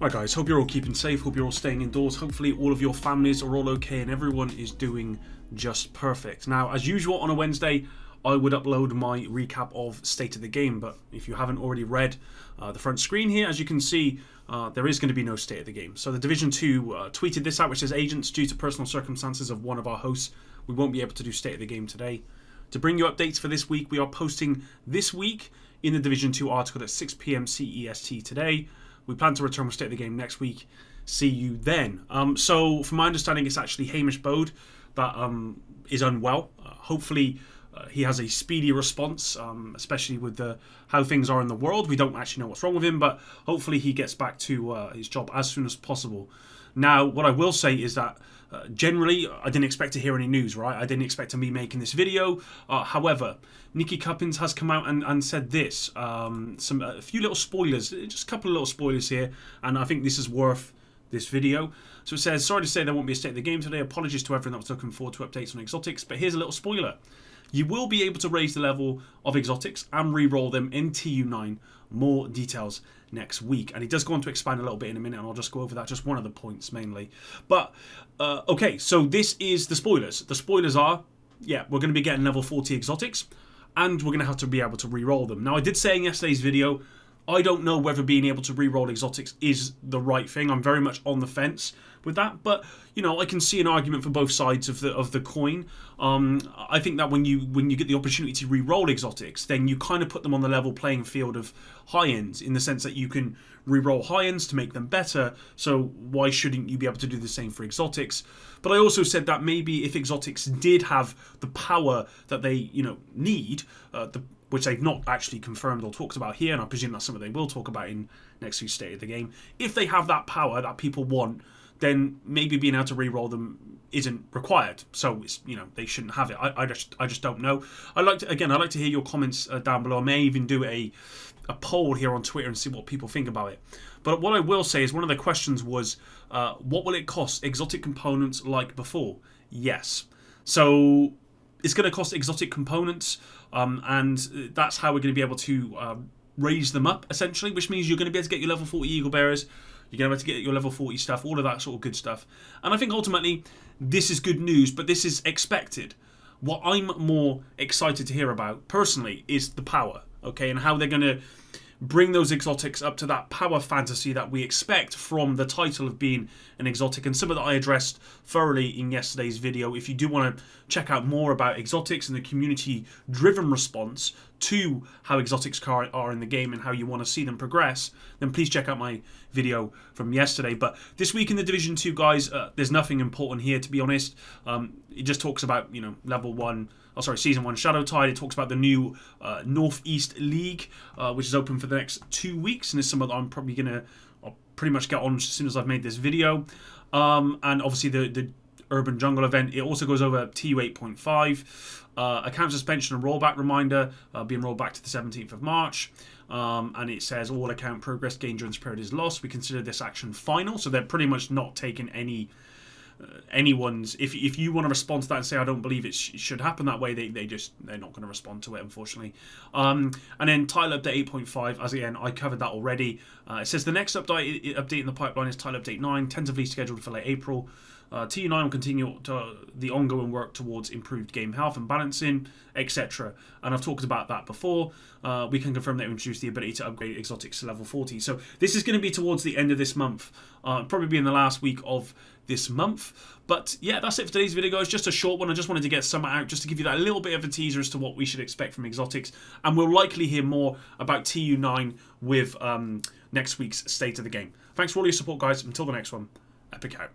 Right guys, hope you're all keeping safe, hope you're all staying indoors, hopefully all of your families are all okay and everyone is doing just perfect. Now, as usual on a Wednesday, I would upload my recap of State of the Game, but if you haven't already read the front screen here, as you can see, there is going to be no State of the Game. So the Division 2 tweeted this out, which says, agents, due to personal circumstances of one of our hosts, we won't be able to do State of the Game today. To bring you updates for this week, we are posting this week in the Division 2 article at 6 PM CEST today. We plan to return with State of the Game next week. See you then. So, from my understanding, it's actually Hamish Bode that is unwell. Hopefully, he has a speedy response, especially with how things are in the world. We don't actually know what's wrong with him, but hopefully he gets back to his job as soon as possible. Now, what I will say is that generally, I didn't expect to hear any news, right? I didn't expect to be making this video. However, Nikki Kuppens has come out and said this. A few little spoilers, just a couple of little spoilers here, and I think this is worth this video. So it says, sorry to say there won't be a State of the Game today. Apologies to everyone that was looking forward to updates on exotics, but here's a little spoiler. You will be able to raise the level of exotics and re-roll them in TU9. More details next week. And he does go on to expand a little bit in a minute, and I'll just go over that, just one of the points mainly. But, okay, so this is the spoilers. The spoilers are, yeah, we're going to be getting level 40 exotics, and we're going to have to be able to re-roll them. Now, I did say in yesterday's video, I don't know whether being able to re-roll exotics is the right thing. I'm very much on the fence with that, but you know, I can see an argument for both sides of the coin. I think that when you get the opportunity to re-roll exotics, then you kind of put them on the level playing field of high ends, in the sense that you can re-roll high ends to make them better. So why shouldn't you be able to do the same for exotics? But I also said that maybe if exotics did have the power that they need, which they've not actually confirmed or talked about here, and I presume that's something they will talk about in next week's State of the Game. If they have that power that people want, then maybe being able to re-roll them isn't required. So it's, they shouldn't have it. I just don't know. I'd like to hear your comments down below. I may even do a poll here on Twitter and see what people think about it. But what I will say is, one of the questions was, what will it cost exotic components like before? Yes. So it's going to cost exotic components, and that's how we're going to be able to raise them up, essentially, which means you're going to be able to get your level 40 Eagle Bearers, you're going to be able to get your level 40 stuff, all of that sort of good stuff. And I think ultimately, this is good news, but this is expected. What I'm more excited to hear about, personally, is the power, okay, and how they're going to bring those exotics up to that power fantasy that we expect from the title of being an exotic, and some of that I addressed thoroughly in yesterday's video. If you do want to check out more about exotics and the community-driven response to how exotics are in the game and how you want to see them progress, then please check out my video from yesterday. But this week in the Division 2, guys, there's nothing important here, to be honest. It just talks about, Season 1 Shadow Tide. It talks about the new Northeast League, which is open for the next 2 weeks, and is something that I'm probably I'll pretty much get on as soon as I've made this video. And obviously the Urban Jungle event. It also goes over TU 8.5. Account suspension and rollback reminder, being rolled back to the 17th of March. And it says all account progress gained during this period is lost. We consider this action final, so they're pretty much not taking anyone's. If you want to respond to that and say I don't believe it should happen that way, they're not going to respond to it, unfortunately. And then title update 8.5, as again I covered that already. It says the next update in the pipeline is title update 9, tentatively scheduled for late April. TU9 will continue to the ongoing work towards improved game health and balancing, etc. And I've talked about that before. We can confirm that we introduced the ability to upgrade exotics to level 40. So this is going to be towards the end of this month. Probably be in the last week of this month. But yeah, that's it for today's video, guys. Just a short one. I just wanted to get some out just to give you that little bit of a teaser as to what we should expect from exotics. And we'll likely hear more about TU9 with next week's State of the Game. Thanks for all your support, guys. Until the next one, Epic out.